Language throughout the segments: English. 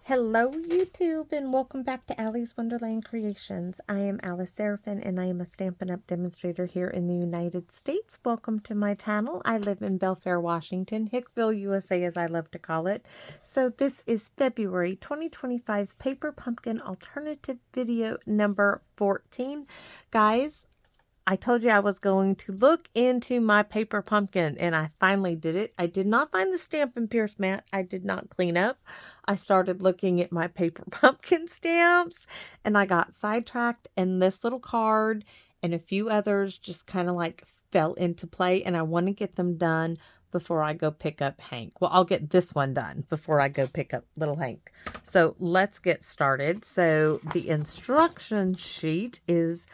Hello YouTube and welcome back to Allie's Wonderland Creations. I am Alice Seraphin and I am a Stampin' Up! Demonstrator here in the United States. Welcome to my channel. I live in Belfair, Washington, Hickville, USA as I love to call it. So this is February 2025's Paper Pumpkin Alternative video number 14. Guys, I told you I was going to look into my paper pumpkin, and I finally did it. I did not find the Stampin' Pierce mat. I did not clean up. I started looking at my paper pumpkin stamps, and I got sidetracked, and this little card and a few others just kind of like fell into play, and I want to get them done before I go pick up Hank. Well, I'll get this one done before I go pick up little Hank. So let's get started. So the instruction sheet is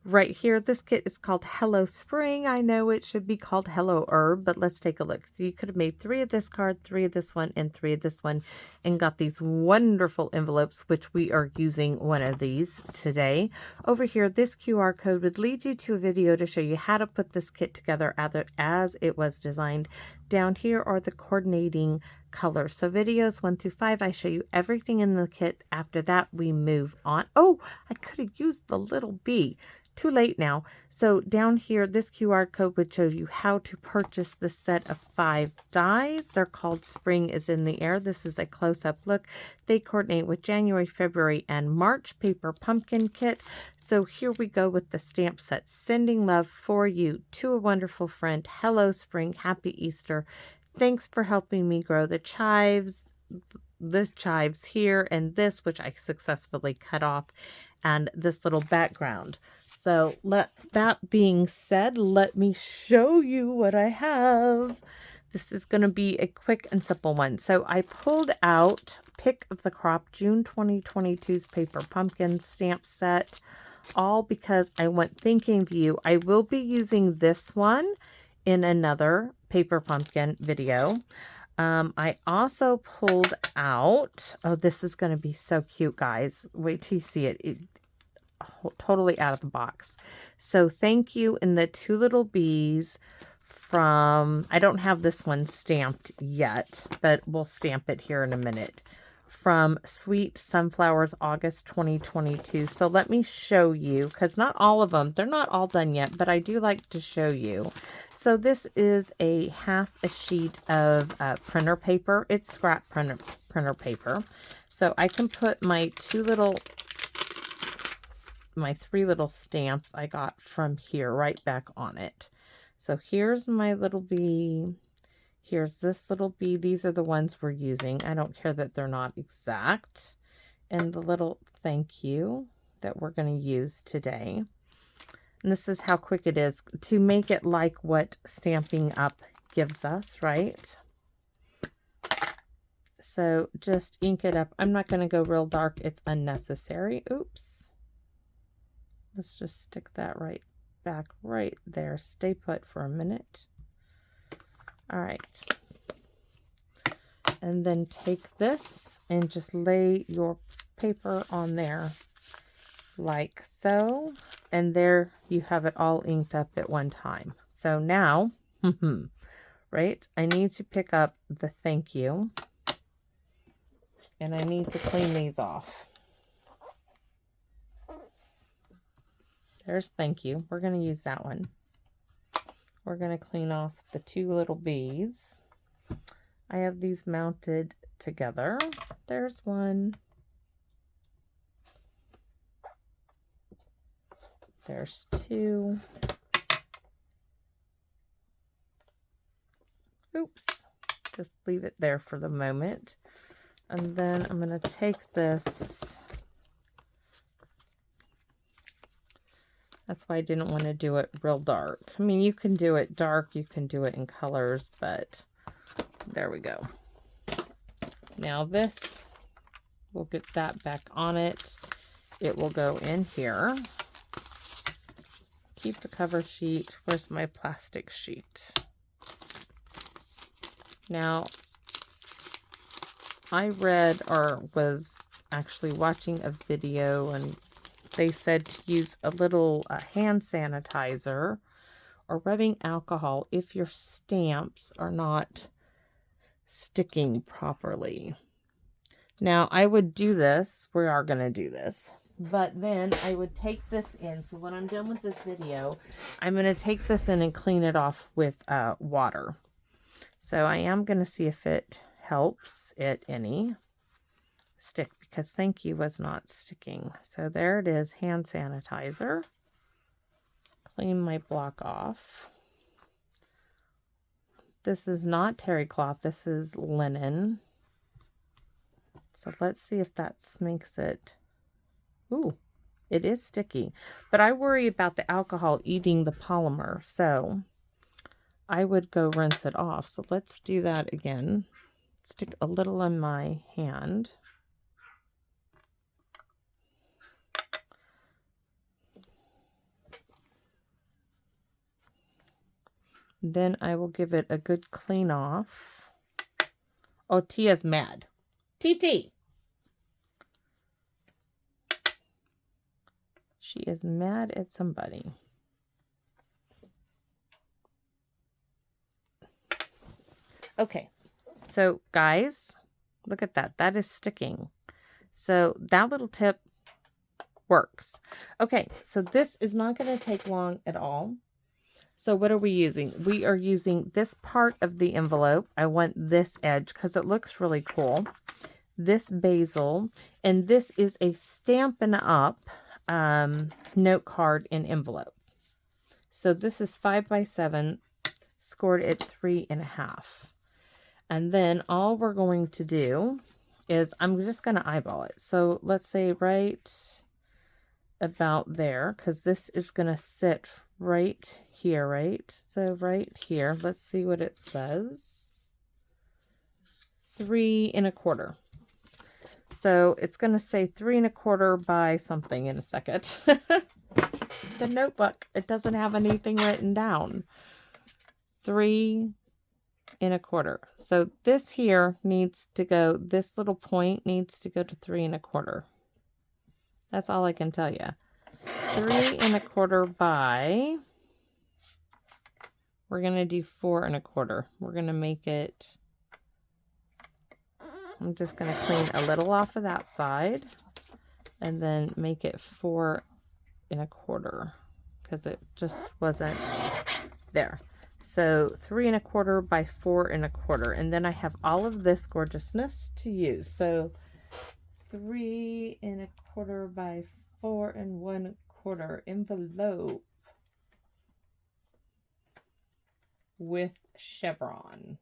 right here. This kit is called Hello Spring. I know it should be called Hello Herb, but let's take a look. So you could have made 3 of this card, 3 of this one, and 3 of this one, and got these wonderful envelopes, which we are using one of these today. Over here, this QR code would lead you to a video to show you how to put this kit together as it was designed. Down here are the coordinating colors. So videos 1 through 5, I show you everything in the kit. After that, we move on. Oh, I could have used the little bee. Too late now. So down here, this QR code would show you how to purchase this set of 5 dies. They're called Spring is in the Air. This is a close-up look. They coordinate with January, February, and March Paper Pumpkin Kit. So here we go with the stamp set. Sending love for you to a wonderful friend. Hello Spring. Happy Easter. Thanks for helping me grow the chives. The chives here, and this, which I successfully cut off, and this little background. So that being said, let me show you what I have. This is going to be a quick and simple one. So I pulled out Pick of the Crop June 2022's Paper Pumpkin stamp set, all because I went thinking of you. I will be using this one in another Paper Pumpkin video. I also pulled out, oh, this is going to be so cute, guys. Wait till you see it. Totally out of the box. So thank you in the 2 little bees from, I don't have this one stamped yet, but we'll stamp it here in a minute, from Sweet Sunflowers August 2022. So let me show you, because not all of them, they're not all done yet, but I do like to show you. So this is a half a sheet of printer paper. It's scrap printer paper. So I can put my 3 little stamps I got from here right back on it. So here's my little bee. Here's this little bee. These are the ones we're using. I don't care that they're not exact. And the little thank you that we're going to use today. And this is how quick it is to make it like what Stampin' Up! Gives us, right? So just ink it up. I'm not going to go real dark. It's unnecessary. Oops. Let's just stick that right back right there. Stay put for a minute. All right. And then take this and just lay your paper on there like so. And there you have it all inked up at one time. So now, right, I need to pick up the thank you. And I need to clean these off. There's thank you. We're going to use that one. We're going to clean off the 2 little bees. I have these mounted together. There's one. There's 2. Oops. Just leave it there for the moment. And then I'm going to take this. That's why I didn't want to do it real dark. I mean, you can do it dark, you can do it in colors, but there we go. Now this, we'll get that back on it. It will go in here. Keep the cover sheet. Where's my plastic sheet? Now, I read or was actually watching a video, and they said to use a little hand sanitizer or rubbing alcohol if your stamps are not sticking properly. Now, I would do this. We are going to do this. But then I would take this in. So when I'm done with this video, I'm going to take this in and clean it off with water. So I am going to see if it helps it any stick, because thank you was not sticking. So there it is, hand sanitizer. Clean my block off. This is not terry cloth. This is linen. So let's see if that makes it. Ooh, it is sticky. But I worry about the alcohol eating the polymer. So I would go rinse it off. So let's do that again. Stick a little on my hand. Then I will give it a good clean off. Oh, Tia's mad. TT! She is mad at somebody. Okay, so guys, look at that. That is sticking. So that little tip works. Okay, so this is not going to take long at all. So what are we using? We are using this part of the envelope. I want this edge because it looks really cool. This basil, and this is a Stampin' Up note card in envelope. So this is 5x7, scored at 3.5. And then all we're going to do is I'm just going to eyeball it. So let's say right about there, because this is going to sit right here, right? So right here, let's see what it says. 3.25. So it's going to say 3.25 by something in a second. The notebook, it doesn't have anything written down. 3.25. So this here needs to go, this little point needs to go to 3.25. That's all I can tell you. 3.25 by, we're going to do 4.25. We're going to make it, I'm just going to clean a little off of that side and then make it 4.25 because it just wasn't there. So 3.25 by 4.25, and then I have all of this gorgeousness to use. So 3.25 by 4.25 envelope with chevron.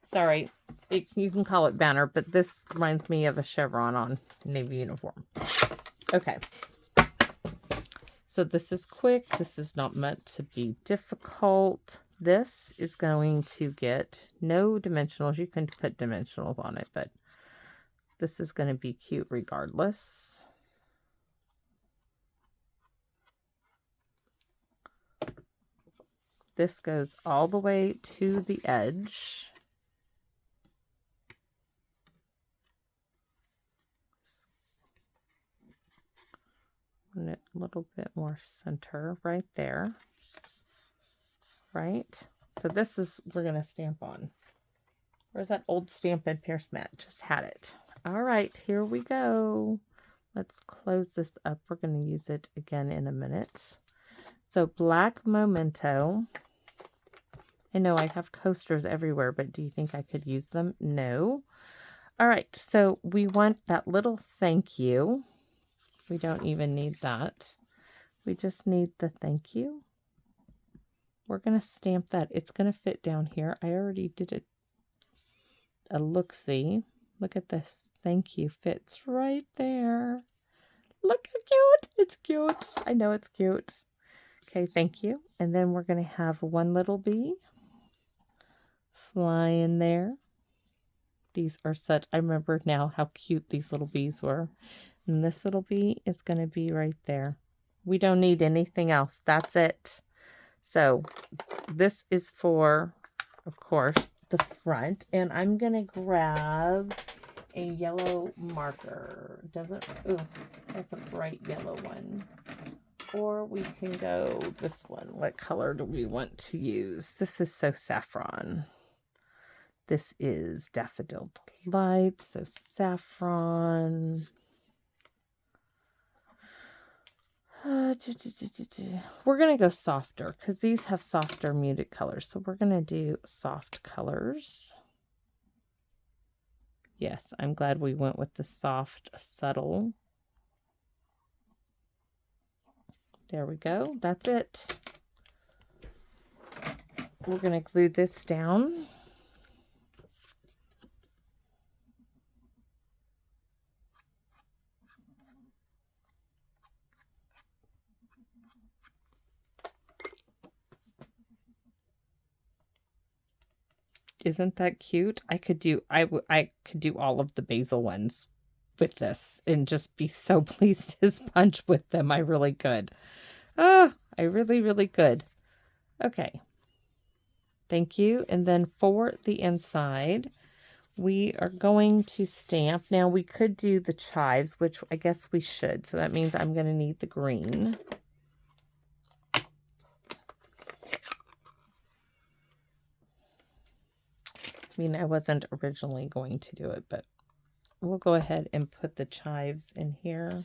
Sorry, you can call it banner, but this reminds me of a chevron on Navy uniform. Okay. So this is quick. This is not meant to be difficult. This is going to get no dimensionals. You can put dimensionals on it, but this is going to be cute regardless. This goes all the way to the edge. And a little bit more center right there. Right? So this is, we're going to stamp on. Where's that old Stampin' Pierce mat? Just had it. All right, here we go. Let's close this up. We're going to use it again in a minute. So black memento. I know I have coasters everywhere, but do you think I could use them? No. All right, so we want that little thank you. We don't even need that. We just need the thank you. We're going to stamp that. It's going to fit down here. I already did it. A look-see. Look at this. Thank you fits right there. Look how cute. It's cute. I know it's cute. Okay, thank you. And then we're going to have one little bee fly in there. These are such, I remember now how cute these little bees were. And this little bee is going to be right there. We don't need anything else. That's it. So this is for, of course, the front. And I'm going to grab a yellow marker. Ooh, that's a bright yellow one. Or we can go this one. What color do we want to use? This is so saffron. This is Daffodil Delight, so saffron. We're going to go softer because these have softer muted colors. So we're going to do soft colors. Yes, I'm glad we went with the soft, subtle. There we go. That's it. We're going to glue this down. Isn't that cute? I could do all of the basil ones with this and just be so pleased as punch with them. I really could. Oh, I really, really could. Okay. Thank you. And then for the inside, we are going to stamp. Now we could do the chives, which I guess we should. So that means I'm going to need the green. I mean, I wasn't originally going to do it, but we'll go ahead and put the chives in here.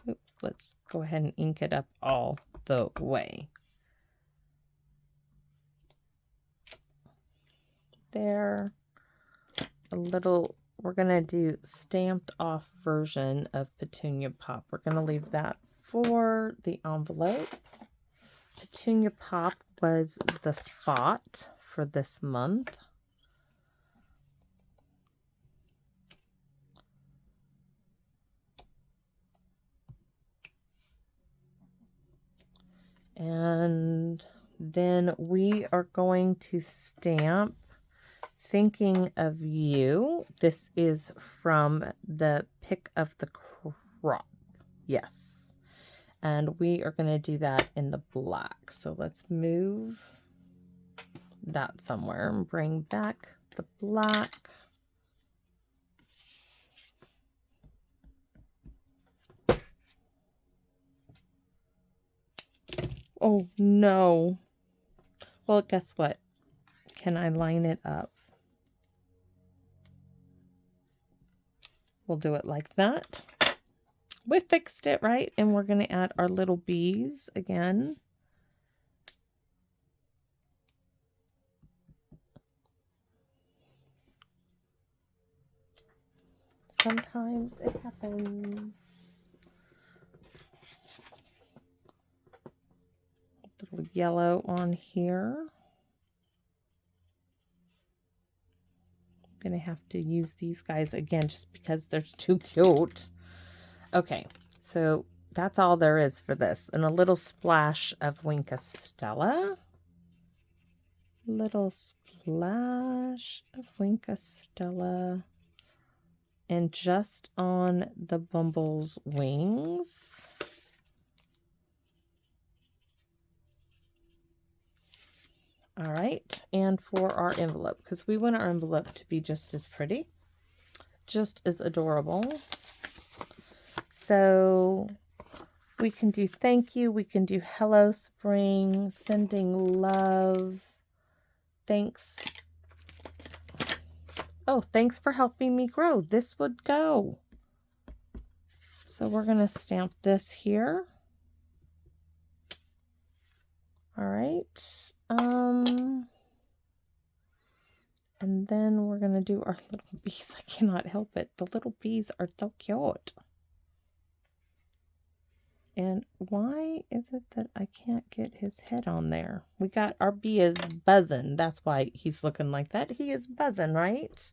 Oops, let's go ahead and ink it up all the way. There. A little, we're going to do stamped off version of Petunia Pop. We're going to leave that for the envelope. Petunia Pop was the spot for this month. And then we are going to stamp Thinking of You. This is from the Pick of the Crop. Yes. And we are going to do that in the black. So let's move that somewhere and bring back the black. Oh, no. Well, guess what? Can I line it up? We'll do it like that. We fixed it, right? And we're going to add our little bees again. Sometimes it happens. A little yellow on here. I'm going to have to use these guys again just because they're too cute. Okay, so that's all there is for this. And a little splash of Winka Stella. Little splash of Winka Stella. And just on the bumble's wings. All right, and for our envelope, because we want our envelope to be just as pretty, just as adorable. So we can do thank you, we can do hello spring, sending love, thanks. Oh, thanks for helping me grow. This would go. So we're going to stamp this here. All right. And then we're going to do our little bees. I cannot help it. The little bees are so cute. And why is it that I can't get his head on there? We got our bee is buzzing. That's why he's looking like that. He is buzzing, right?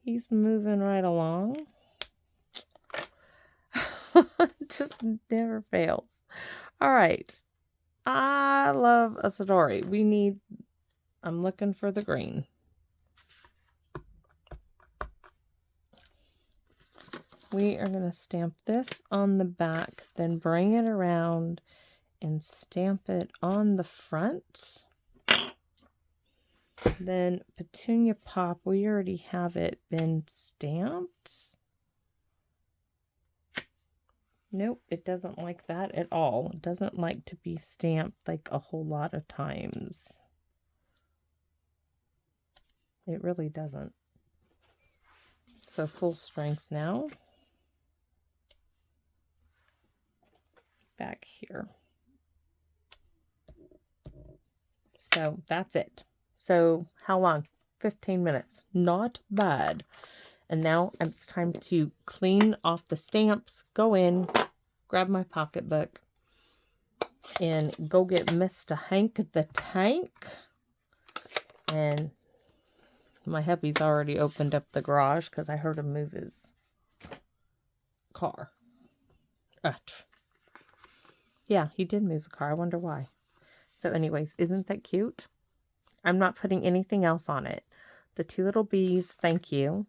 He's moving right along. Just never fails. All right. I love a Sidori. I'm looking for the green. We are going to stamp this on the back, then bring it around and stamp it on the front. Then Petunia Pop, we already have it been stamped. Nope, it doesn't like that at all. It doesn't like to be stamped like a whole lot of times. It really doesn't. So full strength now. Back here. So that's it. So how long? 15 minutes. Not bad. And now it's time to clean off the stamps, go in, grab my pocketbook, and go get Mr. Hank the Tank. And my hubby's already opened up the garage because I heard him move his car. Yeah, he did move the car. I wonder why. So anyways, isn't that cute? I'm not putting anything else on it. The two little bees, thank you.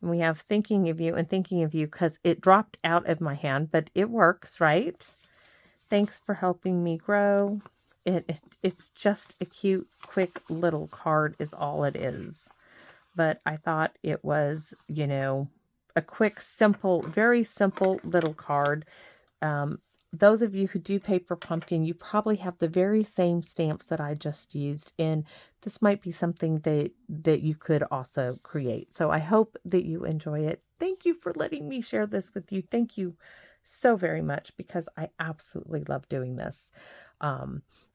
And we have thinking of you and thinking of you because it dropped out of my hand, but it works, right? Thanks for helping me grow. It's just a cute, quick little card is all it is. But I thought it was, you know, a quick, simple, very simple little card. Those of you who do paper pumpkin, you probably have the very same stamps that I just used, and this might be something that you could also create. So I hope that you enjoy it. Thank you for letting me share this with you. Thank you so very much, because I absolutely love doing this.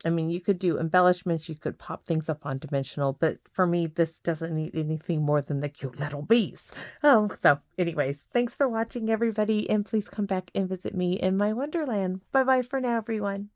I mean, you could do embellishments, you could pop things up on dimensional, but for me, this doesn't need anything more than the cute little bees. Oh, so anyways, thanks for watching, everybody, and please come back and visit me in my wonderland. Bye-bye for now, everyone.